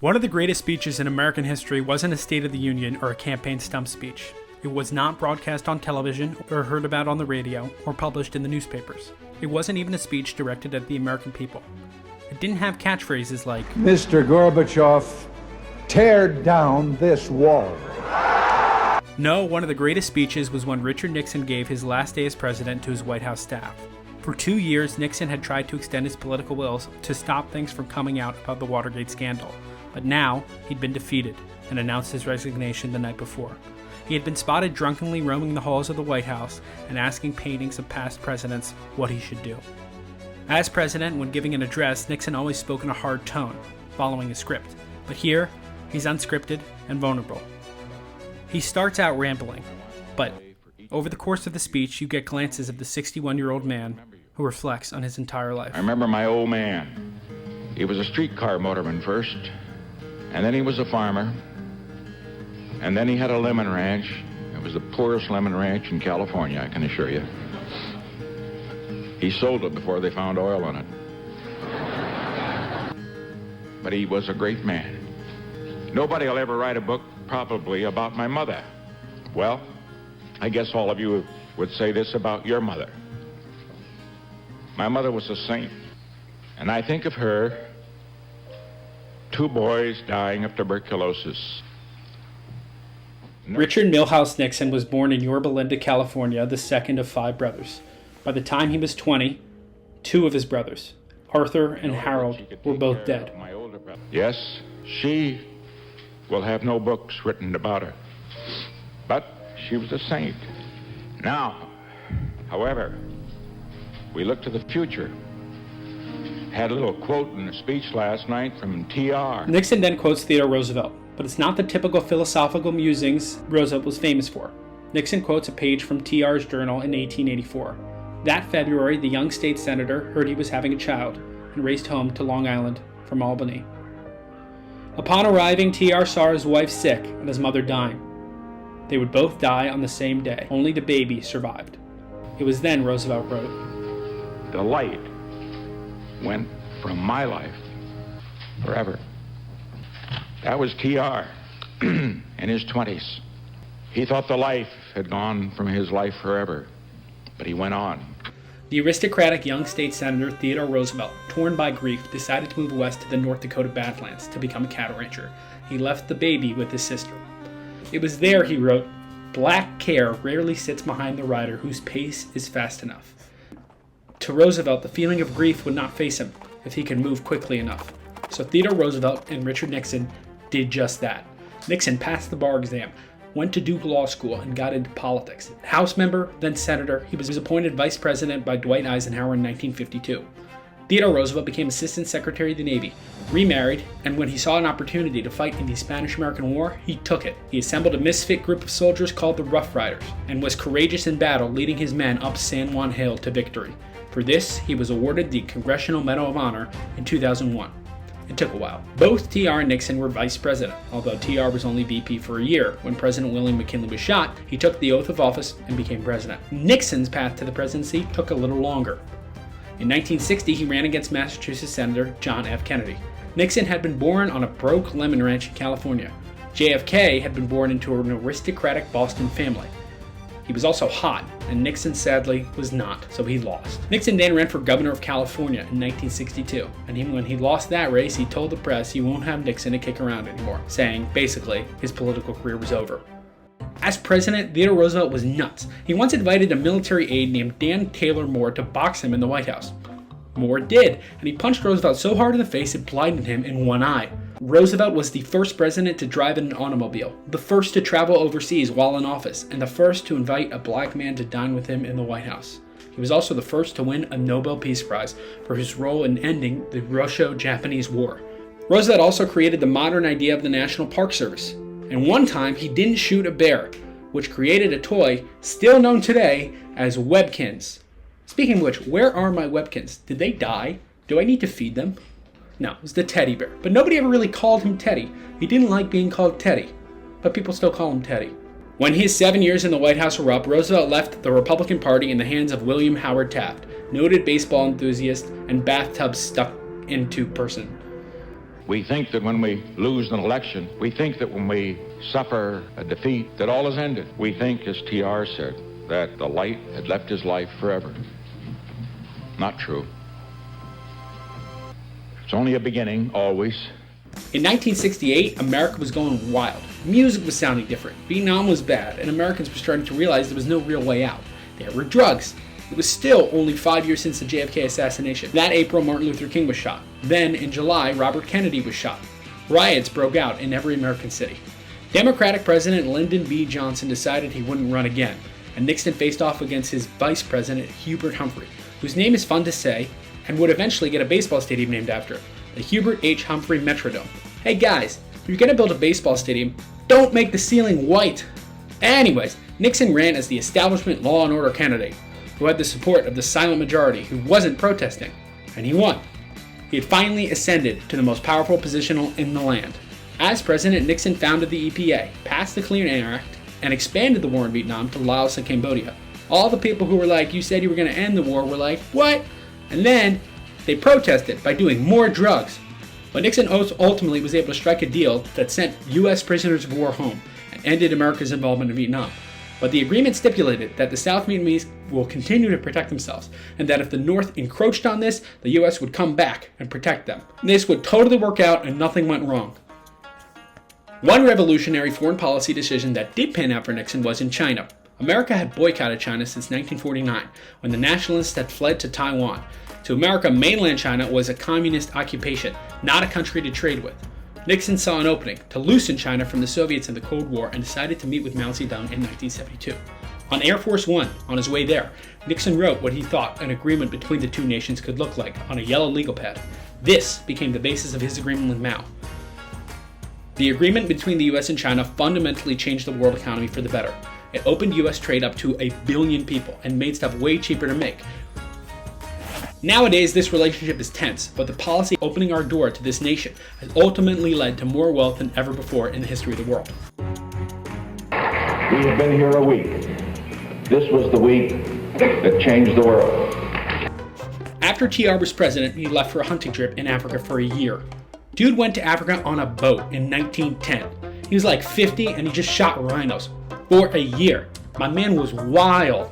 One of the greatest speeches in American history wasn't a State of the Union or a campaign stump speech. It was not broadcast on television or heard about on the radio or published in the newspapers. It wasn't even a speech directed at the American people. It didn't have catchphrases like, "Mr. Gorbachev, tear down this wall." No, one of the greatest speeches was when Richard Nixon gave his last day as president to his White House staff. For 2 years, Nixon had tried to extend his political wills to stop things from coming out about the Watergate scandal. But now, he'd been defeated and announced his resignation the night before. He had been spotted drunkenly roaming the halls of the White House and asking paintings of past presidents what he should do. As president, when giving an address, Nixon always spoke in a hard tone, following a script. But here, he's unscripted and vulnerable. He starts out rambling, but over the course of the speech, you get glances of the 61-year-old man who reflects on his entire life. I remember my old man. He was a streetcar motorman first, and then he was a farmer, and then he had a lemon ranch. It was the poorest lemon ranch in California, I can assure you. He sold it before they found oil in it. But he was a great man. Nobody will ever write a book, probably, about my mother. Well, I guess all of you would say this about your mother. My mother was a saint, and I think of her, 2 boys dying of tuberculosis. Richard Milhouse Nixon was born in Yorba Linda, California, the second of 5 brothers. By the time he was 20, 2 of his brothers, Arthur and Harold, were both dead. Yes, she will have no books written about her, but she was a saint. Now, however, we look to the future. Had a little quote in a speech last night from T.R. Nixon then quotes Theodore Roosevelt, but it's not the typical philosophical musings Roosevelt was famous for. Nixon quotes a page from T.R.'s journal in 1884. That February, the young state senator heard he was having a child and raced home to Long Island from Albany. Upon arriving, T.R. saw his wife sick and his mother dying. They would both die on the same day. Only the baby survived. It was then Roosevelt wrote, "The light went from my life forever." That was T.R. in his 20s. He thought the life had gone from his life forever, but he went on. The aristocratic young state senator Theodore Roosevelt, torn by grief, decided to move west to the North Dakota Badlands to become a cattle rancher. He left the baby with his sister. It was there, he wrote, "Black care rarely sits behind the rider whose pace is fast enough." To Roosevelt, the feeling of grief would not face him if he could move quickly enough. So Theodore Roosevelt and Richard Nixon did just that. Nixon passed the bar exam, went to Duke Law School, and got into politics. House member, then senator, he was appointed vice president by Dwight Eisenhower in 1952. Theodore Roosevelt became Assistant Secretary of the Navy, remarried, and when he saw an opportunity to fight in the Spanish-American War, he took it. He assembled a misfit group of soldiers called the Rough Riders, and was courageous in battle, leading his men up San Juan Hill to victory. For this, he was awarded the Congressional Medal of Honor in 2001. It took a while. Both TR and Nixon were vice president, although TR was only VP for a year. When President William McKinley was shot, he took the oath of office and became president. Nixon's path to the presidency took a little longer. In 1960, he ran against Massachusetts Senator John F. Kennedy. Nixon had been born on a broke lemon ranch in California. JFK had been born into an aristocratic Boston family. He was also hot, and Nixon sadly was not, so he lost. Nixon then ran for governor of California in 1962, and when he lost that race, he told the press he won't have Nixon to kick around anymore, saying, basically, his political career was over. As president, Theodore Roosevelt was nuts. He once invited a military aide named Dan Taylor Moore to box him in the White House. Moore did, and he punched Roosevelt so hard in the face it blinded him in one eye. Roosevelt was the first president to drive in an automobile, the first to travel overseas while in office, and the first to invite a black man to dine with him in the White House. He was also the first to win a Nobel Peace Prize for his role in ending the Russo-Japanese War. Roosevelt also created the modern idea of the National Park Service. And one time, he didn't shoot a bear, which created a toy still known today as Webkins. Speaking of which, where are my Webkins? Did they die? Do I need to feed them? No, it was the teddy bear. But nobody ever really called him Teddy. He didn't like being called Teddy. But people still call him Teddy. When his 7 years in the White House were up, Roosevelt left the Republican Party in the hands of William Howard Taft, noted baseball enthusiast and bathtub stuck into person. We think that when we lose an election, we think that when we suffer a defeat, that all is ended. We think, as T.R. said, that the light had left his life forever. Not true. It's only a beginning, always. In 1968, America was going wild. Music was sounding different. Vietnam was bad, and Americans were starting to realize there was no real way out. There were drugs. It was still only 5 years since the JFK assassination. That April, Martin Luther King was shot. Then, in July, Robert Kennedy was shot. Riots broke out in every American city. Democratic President Lyndon B. Johnson decided he wouldn't run again, and Nixon faced off against his vice president, Hubert Humphrey, whose name is fun to say, and would eventually get a baseball stadium named after, the Hubert H. Humphrey Metrodome. Hey guys, if you're gonna build a baseball stadium, don't make the ceiling white. Anyways, Nixon ran as the establishment law and order candidate, who had the support of the silent majority who wasn't protesting, and he won. He had finally ascended to the most powerful position in the land. As president, Nixon founded the EPA, passed the Clean Air Act, and expanded the war in Vietnam to Laos and Cambodia. All the people who were like, you said you were going to end the war, were like, what? And then they protested by doing more drugs. But Nixon ultimately was able to strike a deal that sent U.S. prisoners of war home and ended America's involvement in Vietnam. But the agreement stipulated that the South Vietnamese will continue to protect themselves, and that if the North encroached on this, the U.S. would come back and protect them. This would totally work out and nothing went wrong. One revolutionary foreign policy decision that did pan out for Nixon was in China. America had boycotted China since 1949, when the nationalists had fled to Taiwan. To America, mainland China was a communist occupation, not a country to trade with. Nixon saw an opening to loosen China from the Soviets in the Cold War and decided to meet with Mao Zedong in 1972. On Air Force One, on his way there, Nixon wrote what he thought an agreement between the two nations could look like on a yellow legal pad. This became the basis of his agreement with Mao. The agreement between the US and China fundamentally changed the world economy for the better. It opened US trade up to 1 billion people and made stuff way cheaper to make. Nowadays, this relationship is tense, but the policy opening our door to this nation has ultimately led to more wealth than ever before in the history of the world. We have been here a week. This was the week that changed the world. After TR was president, he left for a hunting trip in Africa for a year. Dude went to Africa on a boat in 1910. He was like 50 and he just shot rhinos for a year. My man was wild.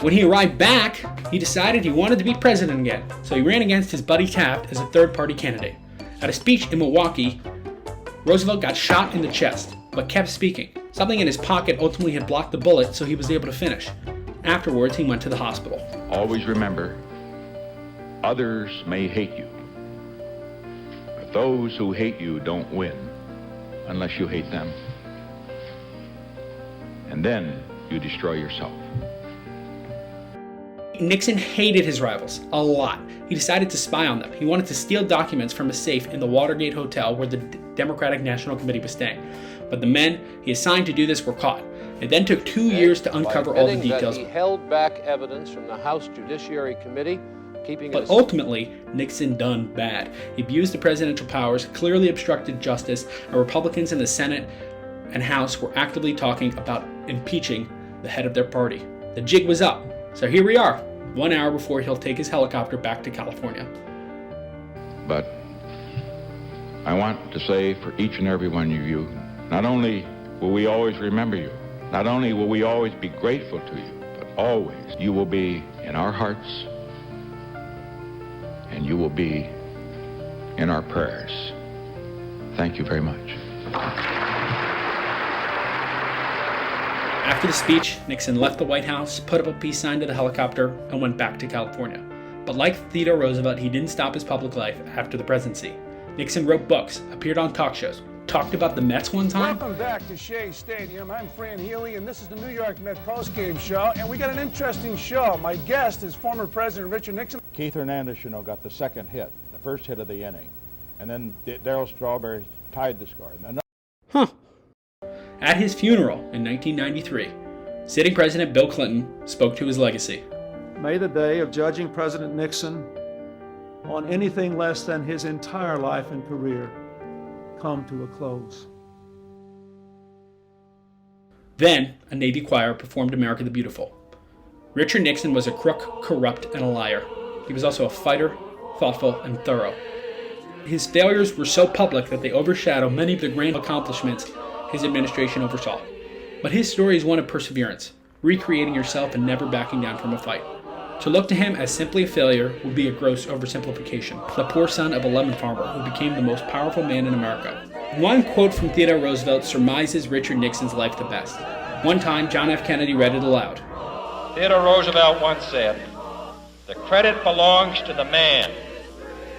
When he arrived back, he decided he wanted to be president again, so he ran against his buddy Taft as a third-party candidate. At a speech in Milwaukee, Roosevelt got shot in the chest, but kept speaking. Something in his pocket ultimately had blocked the bullet, so he was able to finish. Afterwards, he went to the hospital. Always remember, others may hate you, but those who hate you don't win unless you hate them. And then you destroy yourself. Nixon hated his rivals a lot. He decided to spy on them. He wanted to steal documents from a safe in the Watergate Hotel where the Democratic National Committee was staying. But the men he assigned to do this were caught. It then took 2 years to uncover all the details. He held back evidence from the House Judiciary Committee, keeping But ultimately, Nixon done bad. He abused the presidential powers, clearly obstructed justice, and Republicans in the Senate and House were actively talking about impeaching the head of their party. The jig was up. So here we are, 1 hour before he'll take his helicopter back to California. But I want to say for each and every one of you, not only will we always remember you, not only will we always be grateful to you, but always you will be in our hearts and you will be in our prayers. Thank you very much. After the speech, Nixon left the White House, put up a peace sign to the helicopter, and went back to California. But like Theodore Roosevelt, he didn't stop his public life after the presidency. Nixon wrote books, appeared on talk shows, talked about the Mets one time. Welcome back to Shea Stadium. I'm Fran Healy, and this is the New York Met postgame show, and we got an interesting show. My guest is former President Richard Nixon. Keith Hernandez, got the second hit, the first hit of the inning. And then Darryl Strawberry tied the score. At his funeral in 1993, sitting President Bill Clinton spoke to his legacy. May the day of judging President Nixon on anything less than his entire life and career come to a close. Then, a Navy choir performed America the Beautiful. Richard Nixon was a crook, corrupt, and a liar. He was also a fighter, thoughtful, and thorough. his failures were so public that they overshadow many of the grand accomplishments his administration oversaw. But his story is one of perseverance, recreating yourself and never backing down from a fight. To look to him as simply a failure would be a gross oversimplification. The poor son of a lemon farmer who became the most powerful man in America. One quote from Theodore Roosevelt surmises Richard Nixon's life the best. One time, John F. Kennedy read it aloud. Theodore Roosevelt once said, "The credit belongs to the man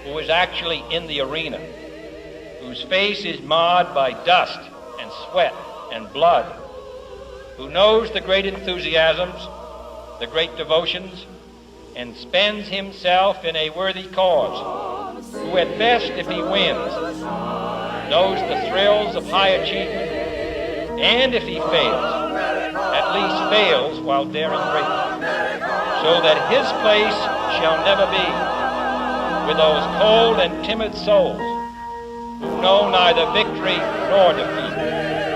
who is actually in the arena, whose face is marred by dust and sweat and blood, who knows the great enthusiasms, the great devotions, and spends himself in a worthy cause, who at best, if he wins, knows the thrills of high achievement, and if he fails, at least fails while daring greatly, so that his place shall never be with those cold and timid souls who know neither victory nor defeat."